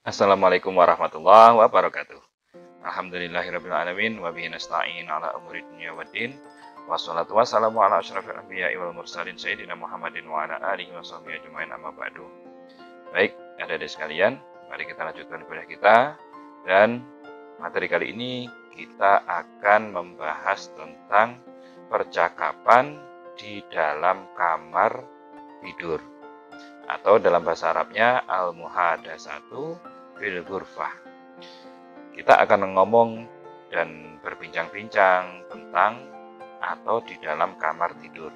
Assalamualaikum warahmatullahi wabarakatuh. Alhamdulillahirabbil alamin wa bihi nasta'in ala umuri dunya waddin. Wassalatu wassalamu ala asyrafil anbiya'i wal mursalin sayyidina Muhammadin wa ala alihi washabihi ajmain amma ba'du. Baik, adik-adik sekalian, mari kita lanjutkan kuliah kita, dan materi kali ini kita akan membahas tentang percakapan di dalam kamar tidur, atau dalam bahasa Arabnya al-muhadatsatu fil ghurfah. Kita akan ngomong dan berbincang-bincang tentang atau di dalam kamar tidur.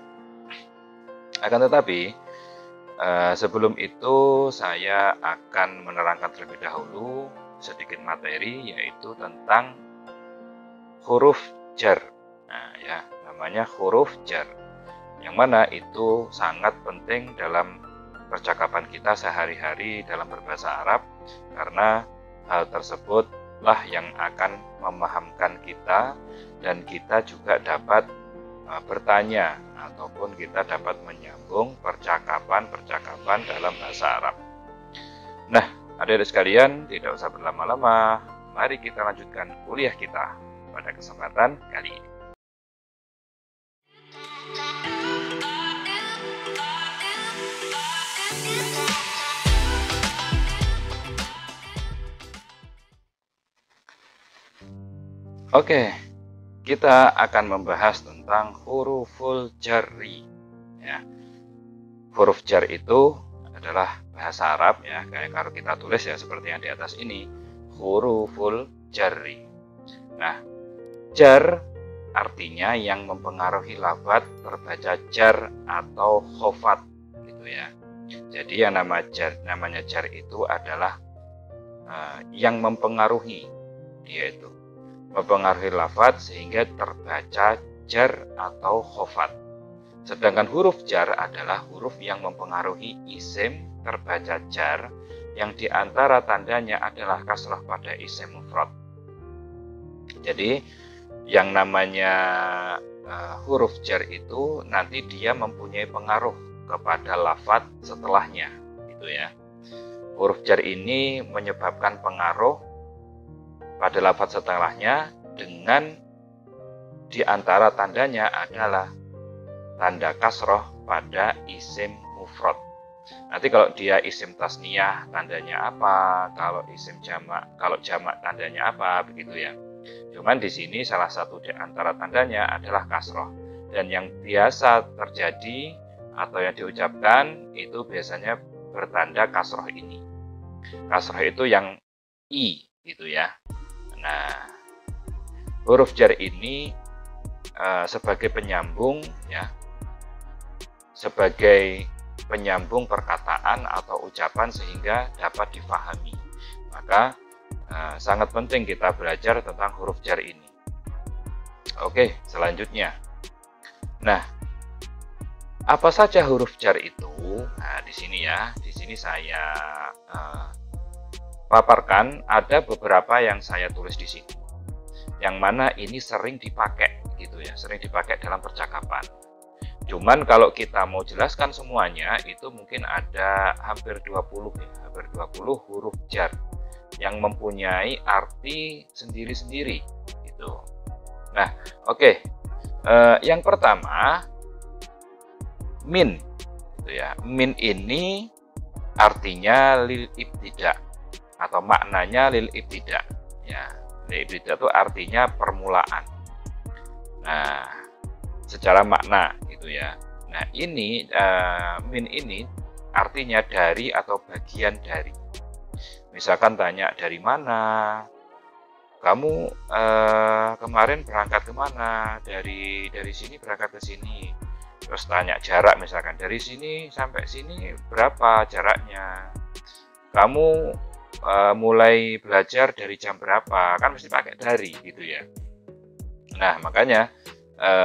Akan tetapi sebelum itu saya akan menerangkan terlebih dahulu sedikit materi, yaitu tentang huruf jar. Nah, ya, namanya huruf jar, yang mana itu sangat penting dalam percakapan kita sehari-hari dalam berbahasa Arab, karena hal tersebutlah yang akan memahamkan kita, dan kita juga dapat bertanya ataupun kita dapat menyambung percakapan dalam bahasa Arab. Nah, adik-adik sekalian, tidak usah berlama-lama, mari kita lanjutkan kuliah kita pada kesempatan kali ini. Oke, kita akan membahas tentang huruful jarri. Ya, huruf jar itu adalah bahasa Arab, ya, kayak kalau kita tulis ya seperti yang di atas ini, huruful jarri. Nah, jar artinya yang mempengaruhi lafaz terbaca jar atau khofat, gitu ya. Jadi yang namanya jar itu adalah yang mempengaruhi, dia itu mempengaruhi lafaz sehingga terbaca jar atau khofat. Sedangkan huruf jar adalah huruf yang mempengaruhi isim terbaca jar, yang diantara tandanya adalah kasrah pada isim mufrad. Jadi yang namanya huruf jar itu nanti dia mempunyai pengaruh kepada lafaz setelahnya, gitu ya. Huruf jar ini menyebabkan pengaruh pada lafaz setelahnya, dengan diantara tandanya adalah tanda kasroh pada isim mufrad. Nanti kalau dia isim tasniyah tandanya apa, kalau isim jamak, kalau jamak tandanya apa, begitu ya. Cuman di sini salah satu di antara tandanya adalah kasroh, dan yang biasa terjadi atau yang diucapkan itu biasanya bertanda kasroh ini. Kasroh itu yang i, gitu ya. Nah, huruf jar ini sebagai penyambung, ya, sebagai penyambung perkataan atau ucapan sehingga dapat difahami. Maka sangat penting kita belajar tentang huruf jar ini. Oke, selanjutnya. Nah, apa saja huruf jar itu? Nah, di sini ya, di sini saya paparkan ada beberapa yang saya tulis di sini, yang mana ini sering dipakai, gitu ya, sering dipakai dalam percakapan. Cuman kalau kita mau jelaskan semuanya, itu mungkin ada hampir 20 ya, hampir 20 huruf jar yang mempunyai arti sendiri-sendiri, gitu. Nah, oke. Yang pertama, min, gitu ya. Min ini artinya lil ibtida, atau maknanya lil ibtida, ya. Lil ibtida itu artinya permulaan. Nah, secara makna, gitu ya. Nah, ini min ini artinya dari atau bagian dari. Misalkan tanya dari mana, kamu kemarin berangkat kemana? Dari sini berangkat ke sini. Terus tanya jarak, misalkan dari sini sampai sini berapa jaraknya? Kamu mulai belajar dari jam berapa, kan mesti pakai dari, gitu ya. Nah, makanya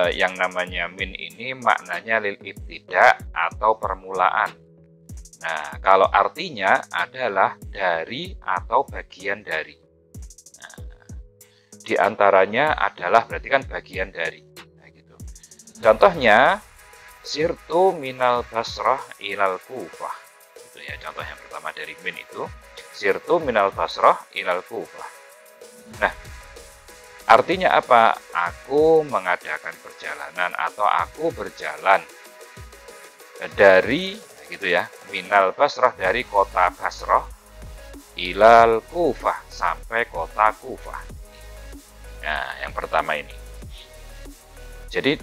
yang namanya min ini maknanya lil ibtida atau permulaan. Nah, kalau artinya adalah dari atau bagian dari. Nah, di antaranya adalah berarti kan bagian dari. Nah, gitu. Contohnya, sirtu minal basrah ilal kufah. Itu ya contoh yang pertama dari min itu. Sirtu minal Basrah ilal Kufah. Nah, artinya apa? Aku mengadakan perjalanan atau aku berjalan dari gitu ya, minal Basrah, dari kota Basrah, ilal Kufah, sampai kota Kufah. Nah, yang pertama ini. Jadi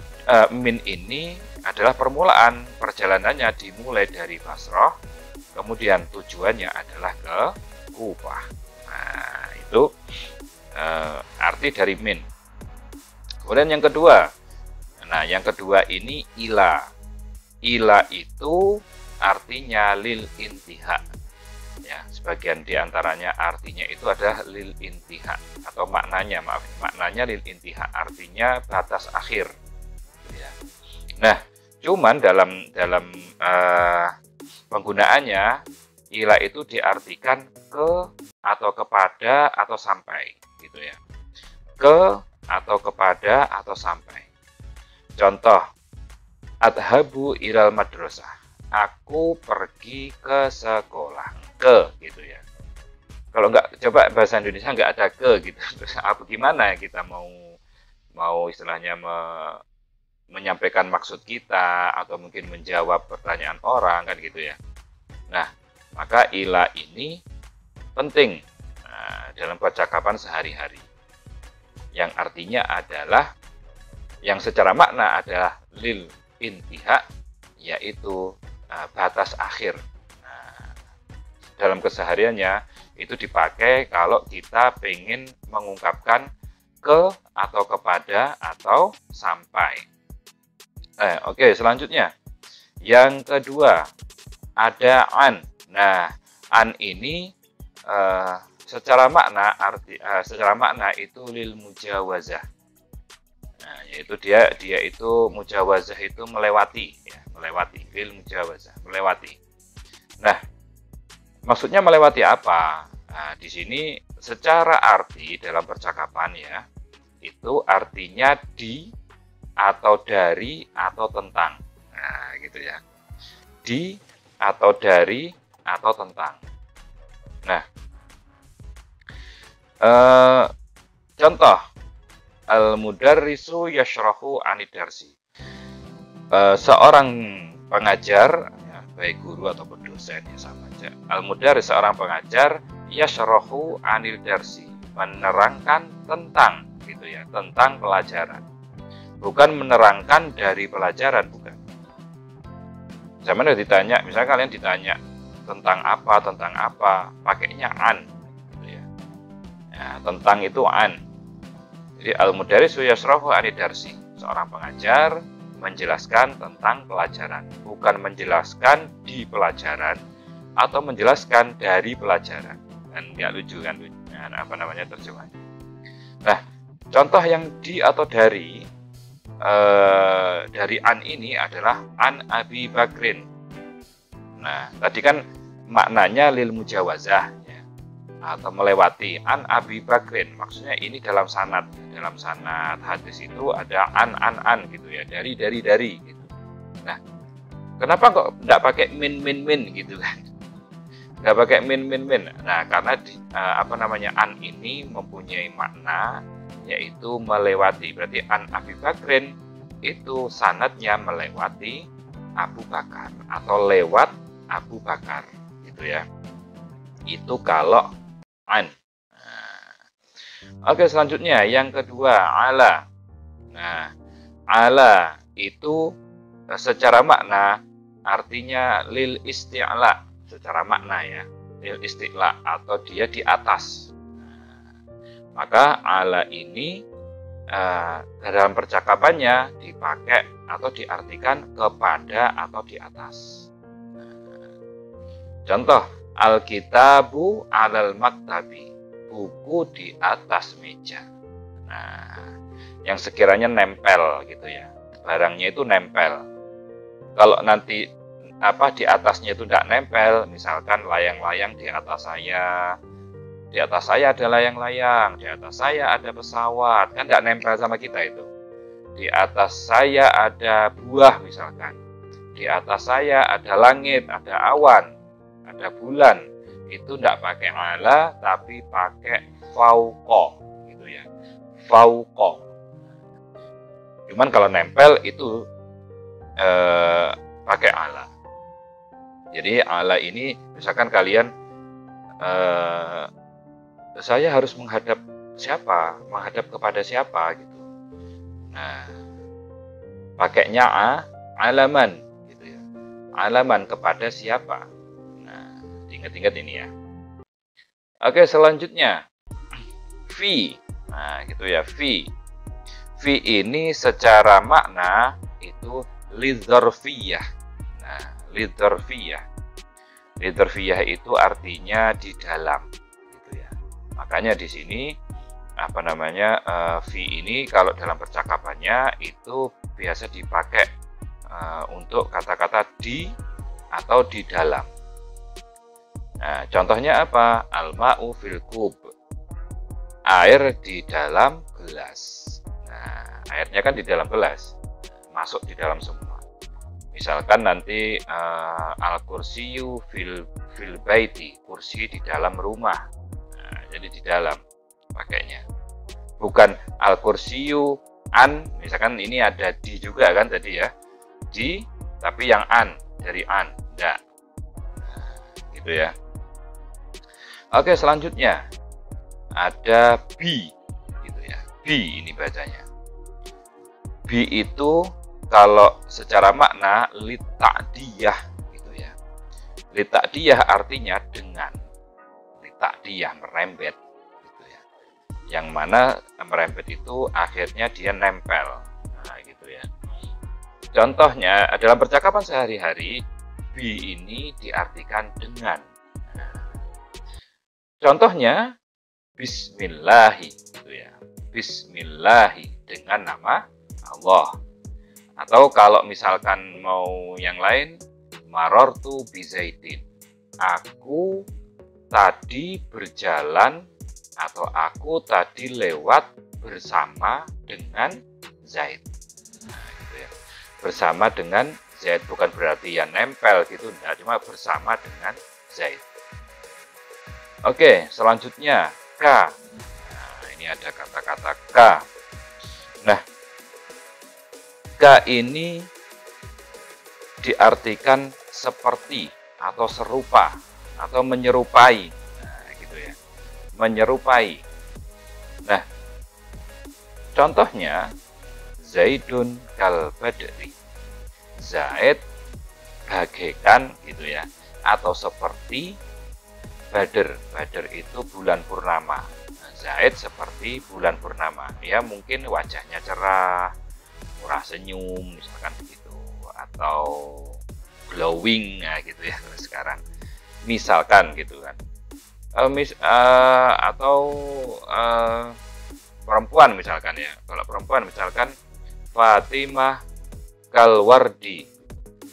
min ini adalah permulaan perjalanannya, dimulai dari Basrah, kemudian tujuannya adalah ke Kufah. Nah, itu arti dari min. Kemudian yang kedua, nah yang kedua ini ila. Ila itu artinya lil intiha. Ya, sebagian diantaranya artinya itu adalah lil intiha, atau maknanya lil intiha, artinya batas akhir. Ya. Nah, cuman dalam penggunaannya ila itu diartikan ke atau kepada atau sampai, gitu ya. Ke atau kepada atau sampai. Contoh, adhabu ilal madrasah. Aku pergi ke sekolah. Ke, gitu ya. Kalau nggak, coba bahasa Indonesia nggak ada ke, gitu. Terus apa gimana kita mau istilahnya menyampaikan maksud kita, atau mungkin menjawab pertanyaan orang, kan gitu ya. Nah, maka ila ini penting dalam percakapan sehari-hari, yang artinya adalah, yang secara makna adalah lil intiha, yaitu batas akhir. Dalam kesehariannya itu dipakai kalau kita pengen mengungkapkan ke atau kepada atau sampai. Oke, selanjutnya yang kedua ada an. Nah, an ini secara makna itu lil mujawazah. Nah, yaitu dia itu mujawazah itu melewati, ya, melewati, lil mujawazah, melewati. Nah, maksudnya melewati apa? Nah, di sini secara arti dalam percakapan ya, itu artinya di atau dari atau tentang. Nah, gitu ya. Di atau dari atau tentang. Nah, contoh, al-mudarrisu yashrahu anid darsi. Seorang pengajar, ya, baik guru ataupun dosen, ya sama aja. Al-mudarris, seorang pengajar, yashrahu anil darsi, menerangkan tentang, gitu ya, tentang pelajaran. Bukan menerangkan dari pelajaran, bukan. Zaman udah ditanya, misalnya kalian ditanya tentang apa, pakainya an, gitu ya. Ya, tentang itu an. Jadi al-mudarrisu yashrahu anid darsi, seorang pengajar menjelaskan tentang pelajaran, bukan menjelaskan di pelajaran atau menjelaskan dari pelajaran. Dan nggak lucu kan, terjemahnya. Nah, contoh yang di atau dari an ini adalah an Abi Bakrin. Nah, tadi kan maknanya lil mujawazah, ya, atau melewati. An Abi Bakrin, maksudnya ini dalam sanad hadis itu ada an gitu ya, dari gitu. Nah, kenapa kok nggak pakai min gitu kan? Nggak pakai min. Nah, karena an ini mempunyai makna yaitu melewati. Berarti an Abi Bakrin itu sanadnya melewati Abu Bakar atau lewat Abu Bakar, gitu ya. Itu kalau an. Oke, selanjutnya yang kedua ala. Nah, ala itu secara makna artinya lil isti'la, secara makna ya, lil isti'la, atau dia di atas. Maka ala ini dalam percakapannya dipakai atau diartikan kepada atau di atas. Contoh, al-kitabu alal maktabi, buku di atas meja. Nah, yang sekiranya nempel gitu ya, barangnya itu nempel. Kalau nanti di atasnya itu tidak nempel, misalkan layang-layang di atas saya ada layang-layang, di atas saya ada pesawat, kan tidak nempel sama kita itu. Di atas saya ada buah misalkan, di atas saya ada langit, ada awan, ada bulan. itu tidak pakai ala tapi pakai fauqa gitu ya. Fauqa. Cuman kalau nempel itu pakai ala. Jadi ala ini misalkan kalian saya harus menghadap siapa, menghadap kepada siapa gitu. Nah, pakainya alaman gitu ya. Alaman kepada siapa. Nah, ingat-ingat ini ya. Oke, selanjutnya fi. Nah, gitu ya, fi. Fi ini secara makna itu lidzarfiyah. Nah, lidzarfiyah. Lidzarfiyah itu artinya di dalam gitu ya. Makanya di sini apa namanya fi ini kalau dalam percakapannya itu biasa dipakai untuk kata-kata di atau di dalam. Nah, contohnya apa? Al-ma'u fil kub. Air di dalam gelas. Nah, airnya kan di dalam gelas, masuk di dalam semua. Misalkan nanti al-kursiyu fil baiti, kursi di dalam rumah. Nah, jadi di dalam pakainya. Bukan al-kursiyu an, misalkan ini ada di juga kan tadi ya. Di, tapi yang an, dari an, enggak. Nah, gitu ya. Oke, selanjutnya ada bi gitu ya. Bi ini bacanya. Bi itu kalau secara makna lita'diyah gitu ya. Lita'diyah artinya dengan. Lita'diyah merembet gitu ya. Yang mana merembet itu akhirnya dia nempel. Nah, gitu ya. Contohnya dalam percakapan sehari-hari bi ini diartikan dengan. Nah, contohnya Bismillahi gitu ya. Bismillahi dengan nama Allah. Atau kalau misalkan mau yang lain, marortu bizaidin. Aku tadi berjalan atau aku tadi lewat bersama dengan Zaid. Nah, gitu ya. Bersama dengan Zaid bukan berarti ya nempel gitu, enggak, cuma bersama dengan Zaid. Oke, selanjutnya K. Nah, ini ada kata-kata K. Nah, K ini diartikan seperti atau serupa atau menyerupai. Nah, gitu ya. Menyerupai. Nah, contohnya Zaidun kal badri. Zaid bagaikan gitu ya, atau seperti Badr. Badr itu bulan purnama. Zaid seperti bulan purnama. Ya mungkin wajahnya cerah, murah senyum, misalkan begitu, atau glowing, nah gitu ya sekarang. Misalkan gitu kan. Atau perempuan misalkan ya. Kalau perempuan misalkan Fatimah kalwardi.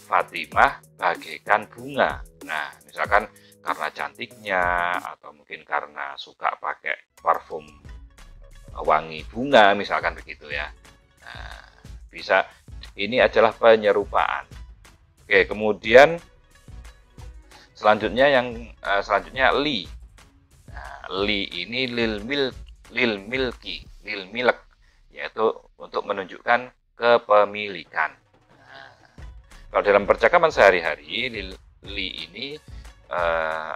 Fatimah bagaikan bunga. Nah, misalkan karena cantiknya atau mungkin karena suka pakai parfum wangi bunga misalkan begitu ya. Nah, bisa ini adalah penyerupaan. Oke, kemudian selanjutnya selanjutnya li. Nah, li ini lil milki, lil milk, yaitu untuk menunjukkan kepemilikan. Nah, kalau dalam percakapan sehari-hari li ini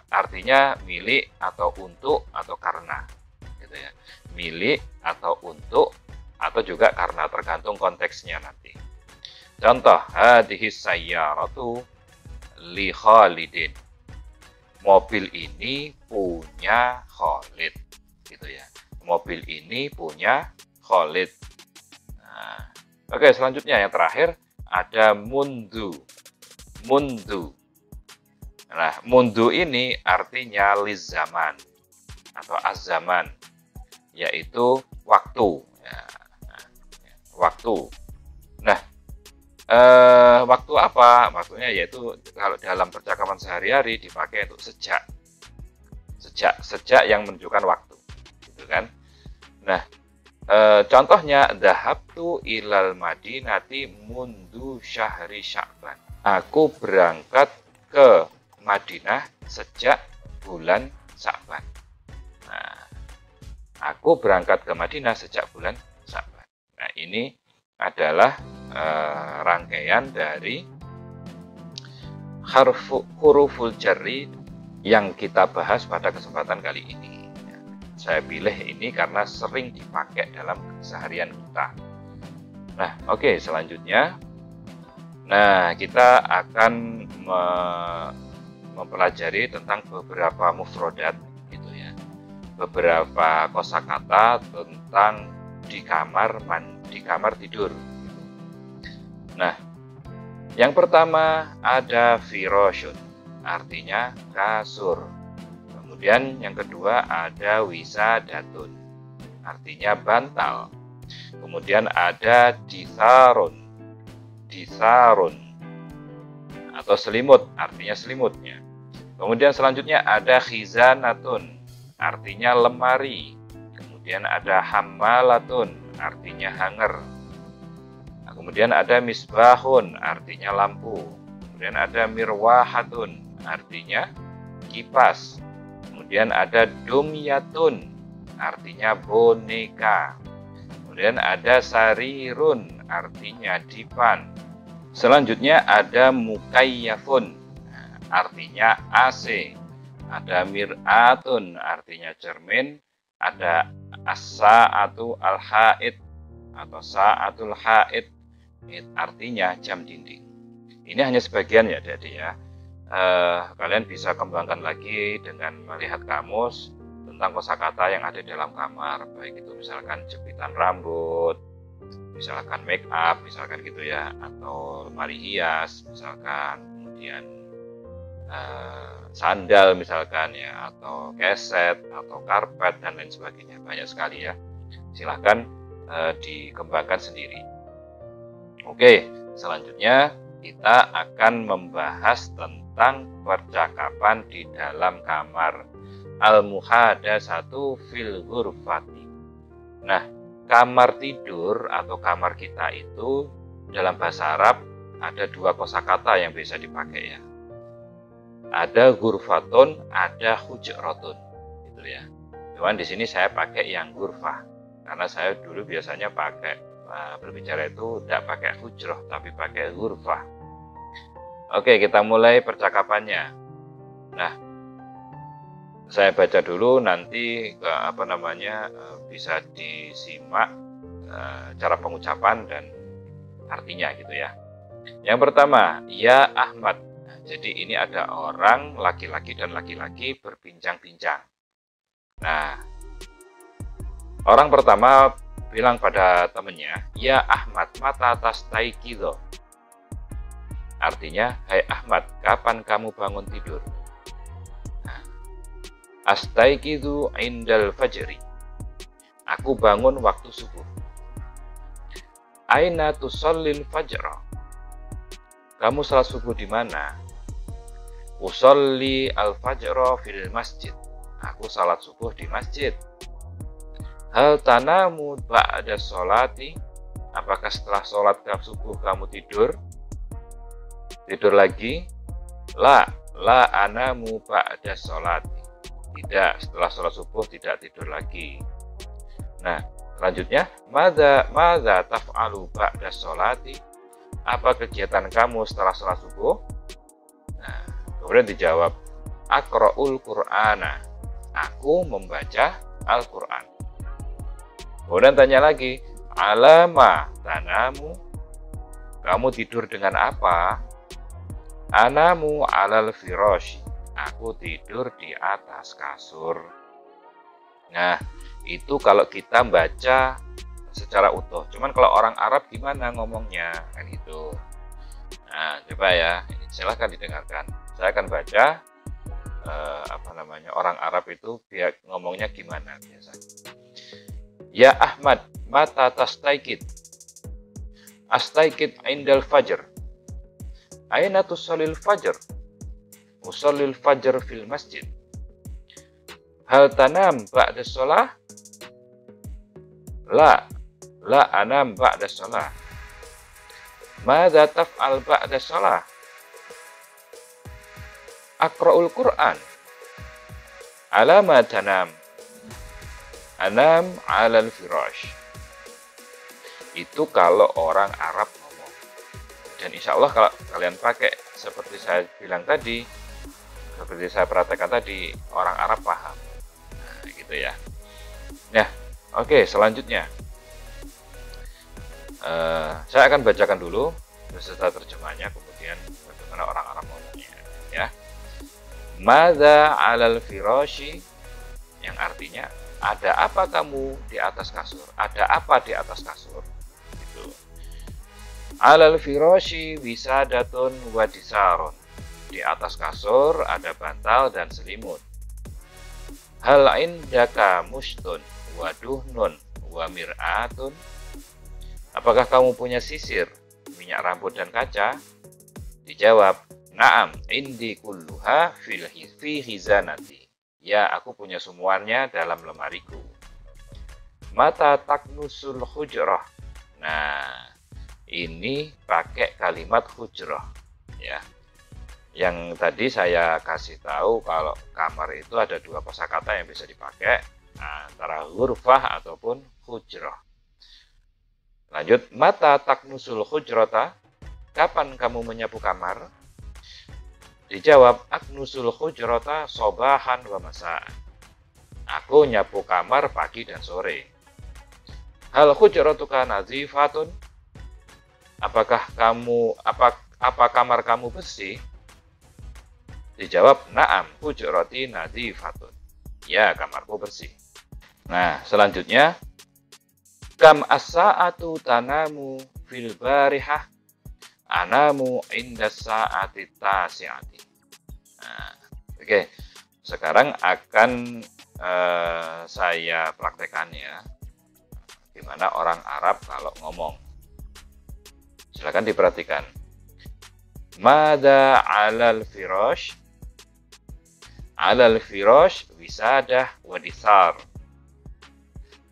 artinya milik atau untuk atau karena gitu ya. Milik atau untuk atau juga karena, tergantung konteksnya nanti. Contoh, hadhihi sayyaratu li Khalidin. Mobil ini punya Khalid gitu ya. Mobil ini punya Khalid. Nah, oke, selanjutnya yang terakhir ada mundu. Mundu. Nah, mundu ini artinya lizaman atau az-zaman, yaitu waktu. Ya, waktu. Nah, waktu apa? Waktunya yaitu kalau dalam percakapan sehari-hari dipakai untuk sejak. Sejak yang menunjukkan waktu, gitu kan? Nah, contohnya dhahabtu ilal madinati mundu syahri Sya'ban. Aku berangkat ke Madinah sejak bulan Sya'ban. Nah, aku berangkat ke Madinah sejak bulan Sya'ban. Nah, ini adalah rangkaian dari huruful jarri yang kita bahas pada kesempatan kali ini. Saya pilih ini karena sering dipakai dalam keseharian kita. Nah, oke, selanjutnya. Nah, kita akan mempelajari tentang beberapa mufrodat gitu ya. Beberapa kosakata tentang di kamar tidur. Nah, yang pertama ada firoshun, artinya kasur. Kemudian yang kedua ada wisadatun, artinya bantal. Kemudian ada disarun atau selimut, artinya selimutnya. Kemudian selanjutnya ada khizanatun, artinya lemari. Kemudian ada hammalatun, artinya hanger. Kemudian ada misbahun, artinya lampu. Kemudian ada mirwahatun, artinya kipas. Kemudian ada dumyatun, artinya boneka. Kemudian ada sarirun, artinya dipan. Selanjutnya ada mukayyafun, artinya AC. Ada mir'atun, artinya cermin. Ada as-sa'atu al-haid atau sa'atul haid, artinya jam dinding. Ini hanya sebagian ya Adik-adik ya. Kalian bisa kembangkan lagi dengan melihat kamus tentang kosakata yang ada di dalam kamar, baik itu misalkan jepitan rambut, misalkan make up, misalkan gitu ya, atau lemari hias, misalkan, kemudian sandal misalkan ya, atau keset, atau karpet dan lain sebagainya. Banyak sekali ya. Silahkan dikembangkan sendiri. Oke, selanjutnya kita akan membahas tentang percakapan di dalam kamar. Al-muhadatsatu fil ghurfati. Nah, kamar tidur atau kamar kita itu dalam bahasa Arab ada dua kosakata yang bisa dipakai ya. Ada ghurfatun, ada hujratun, gitu ya. Cuman di sini saya pakai yang ghurfah karena saya dulu biasanya pakai berbicara itu tidak pakai hujrah tapi pakai ghurfah. Oke, kita mulai percakapannya. Nah, saya baca dulu, nanti bisa disimak cara pengucapan dan artinya gitu ya. Yang pertama, ya Ahmad. Nah, jadi ini ada orang laki-laki dan laki-laki berbincang-bincang. Nah, orang pertama bilang pada temannya, ya Ahmad, mata atas taikido. Artinya, hai Ahmad, kapan kamu bangun tidur? Nah, astaikidu indal fajri. Aku bangun waktu subuh. Aina tusallil fajra. Kamu salat subuh di mana? Usolli al-fajra fil masjid. Aku salat subuh di masjid. Hal tanamu ba'da sholati. Apakah setelah sholat subuh kamu tidur? Tidur lagi? La anamu ba'da sholati. Tidak, setelah sholat subuh tidak tidur lagi. Nah, selanjutnya, madza taf'alu ba'da sholati? Apa kegiatan kamu setelah sholat subuh? Nah, kemudian dijawab, aqra'ul qur'ana. Aku membaca Al-Quran. Kemudian tanya lagi, alama tanamu? Kamu tidur dengan apa? Anamu alal firoshi. Aku tidur di atas kasur. Nah, itu kalau kita baca secara utuh. Cuman kalau orang Arab gimana ngomongnya? Kan gitu. Nah, coba ya, silahkan didengarkan. Saya akan baca orang Arab itu dia ngomongnya gimana biasanya. Ya Ahmad, mata tastaikid? Astaikid indal fajr. Aina tusallil fajr? Usallil fajr fil masjid. Hal tanam ba'da sholah? La anam ba'da sholah. Madza taf'al ba'da sholah? Aqra'ul Qur'an. Alama tanam. Anam alal firash. Itu kalau orang Arab ngomong. Dan insya Allah kalau kalian pakai seperti saya bilang tadi, seperti saya praktekkan tadi, orang Arab paham. Nah, gitu ya. Nah, oke, selanjutnya. Saya akan bacakan dulu beserta terjemahnya, kemudian bagaimana orang Arab ngomongnya. Ya. Madza alal firashi, yang artinya ada apa kamu di atas kasur? Ada apa di atas kasur? Gitu. Alal firashi wisadatun wa disarun. Di atas kasur ada bantal dan selimut. Hal indaka mushtun wa duhnun wa mir'atun. Apakah kamu punya sisir, minyak rambut dan kaca? Dijawab, na'am, indi kulluha fi hizanati. Ya, aku punya semuanya dalam lemariku. Mata taknusul hujrah. Nah, ini pakai kalimat hujrah. Ya. Yang tadi saya kasih tahu kalau kamar itu ada dua kosakata yang bisa dipakai, antara ghurfah ataupun hujrah. Lanjut, mata taknusul hujrata. Kapan kamu menyapu kamar? Dijawab, aknusul hujrata sobahan wa masa'an. Aku nyapu kamar pagi dan sore. Hal hujratuka nazifatun. Apakah apa kamar kamu bersih? Dijawab, na'am, hujrati nazifatun. Ya, kamarku bersih. Nah, selanjutnya, kam as-sa'atu tanamu fil barihah, anamu indas sa'ati tasi'ati. Nah, oke. Sekarang akan saya praktekkan ya, gimana orang Arab kalau ngomong. Silakan diperhatikan. Mada alal firash? Alal firash wisadah wa disar.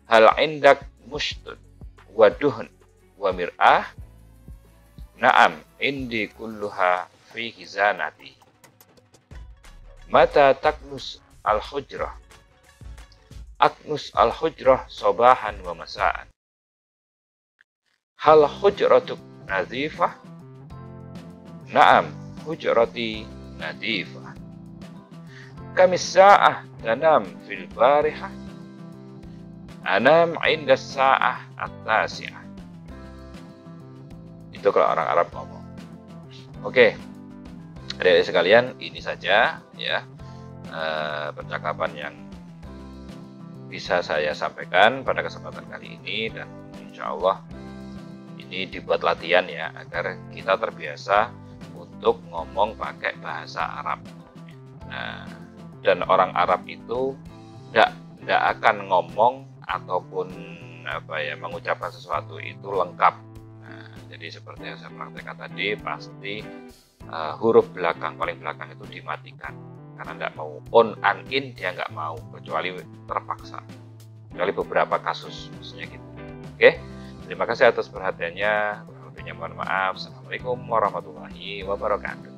Hal indak mushtun wa duhn wa mir'ah? Na'am, indi kulluha fi hizanati. Mata taknus al-hujrah? Aknus al-hujrah sobahan wa masa'an. Hal hujratuk nazifah? Na'am, hujrati nadifah. Kamis sa'ah tanam fil barihah? Anam indas sa'ah at-tasi'ah. Itu kalau orang Arab ngomong. Oke, adik-adik sekalian, ini saja ya percakapan yang bisa saya sampaikan pada kesempatan kali ini, dan insya Allah ini dibuat latihan ya, agar kita terbiasa untuk ngomong pakai bahasa Arab. Nah, dan orang Arab itu tidak akan ngomong ataupun mengucapkan sesuatu itu lengkap. Nah, jadi seperti yang saya praktekkan tadi, pasti huruf paling belakang itu dimatikan, karena tidak mau on and in, dia nggak mau, kecuali terpaksa, kecuali beberapa kasus maksudnya gitu. Oke, terima kasih atas perhatiannya. Lebihnya mohon maaf. Assalamualaikum warahmatullahi wabarakatuh.